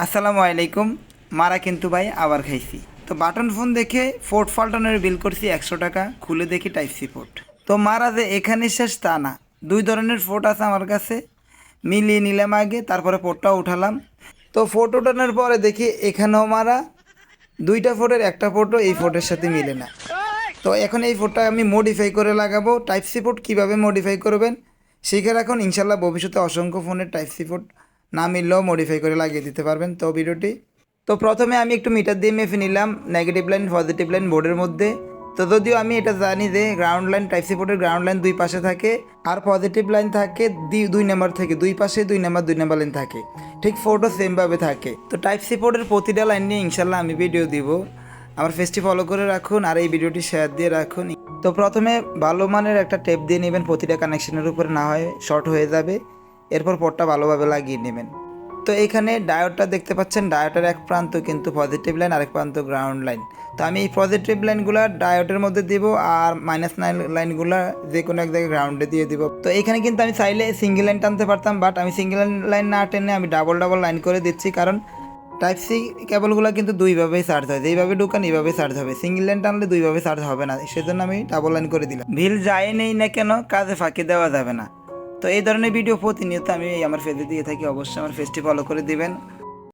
আসসালামু আলাইকুম। মারা কিন্তু ভাই আবার খাইছি। তো বাটন ফোন দেখে পোর্ট ফাল্টানোর বিল করছি 100 টাকা, খুলে দেখি টাইপ সি পোর্ট। তো মারা যে এখানে শেষ তা না, দুই ধরনের পোর্ট আছে আমার কাছে, মিলিয়ে নিলাম আগে, তারপরে পোর্টটাও উঠালাম। তো পোর্ট ওঠানোর পরে দেখি এখানেও মারা দুইটা পোর্টের একটা পোর্টও এই পোর্টের সাথে মিলে না। তো এখন এই পোর্টটা আমি মডিফাই করে লাগাবো। টাইপ সি পোর্ট কীভাবে মডিফাই করবেন শিখে রাখুন, ইনশাল্লাহ ভবিষ্যতে অসংখ্য ফোনের টাইপ সি পোর্ট না মিললেও মডিফাই করে লাগিয়ে দিতে পারবেন। তো ভিডিওটি তো প্রথমে আমি একটু মিটার দিয়ে মেপে নিলাম নেগেটিভ লাইন পজিটিভ লাইন বোর্ডের মধ্যে। তো যদিও আমি এটা জানি যে গ্রাউন্ড লাইন টাইপ সি পোর্টের গ্রাউন্ড লাইন দুই পাশে থাকে, আর পজিটিভ লাইন থাকে দুই নাম্বার থেকে, দুই পাশে দুই নাম্বার লাইন থাকে, ঠিক ফোর্টও সেমভাবে থাকে। তো টাইপ সি পোর্টের প্রতিটা লাইন নিয়ে ইনশাল্লাহ আমি ভিডিও দিব। আমার পেজটি ফলো করে রাখুন আর এই ভিডিওটি শেয়ার দিয়ে রাখুন। তো প্রথমে ভালো মানের একটা টেপ দিয়ে নেবেন, প্রতিটা কানেকশনের উপরে, না হয় শর্ট হয়ে যাবে। এরপর পোর্টটা ভালোভাবে লাগিয়ে নেবেন। তো এইখানে ডায়োডটা দেখতে পাচ্ছেন, ডায়োডের এক প্রান্ত কিন্তু পজিটিভ লাইন, আরেক প্রান্ত গ্রাউন্ড লাইন। তো আমি এই পজিটিভ লাইনগুলো ডায়োডের মধ্যে দিব, আর -9 লাইনগুলো যে কোনো এক জায়গায় গ্রাউন্ডে দিয়ে দিব। তো এখানে কিন্তু আমি চাইলে সিঙ্গেল লাইন টানতে পারতাম, বাট আমি সিঙ্গেল লাইন না টেনে আমি ডাবল লাইন করে দিচ্ছি, কারণ টাইপ সি কেবলগুলো কিন্তু দুইভাবেই চার্জ হয়, যেইভাবে ঢুকান এইভাবে চার্জ হবে। সিঙ্গেল লাইন টানলে দুইভাবে চার্জ হবে না, সেজন্য আমি ডাবল লাইন করে দিলাম। ভিল যায় নেই না কেন, কাজে ফাঁকি দেওয়া যাবে না। তো এই ধরনের ভিডিও প্রতিনিয়ত আমি আমার পেজে দিয়ে থাকি, অবশ্যই আমার পেজটি ফলো করে দিবেন।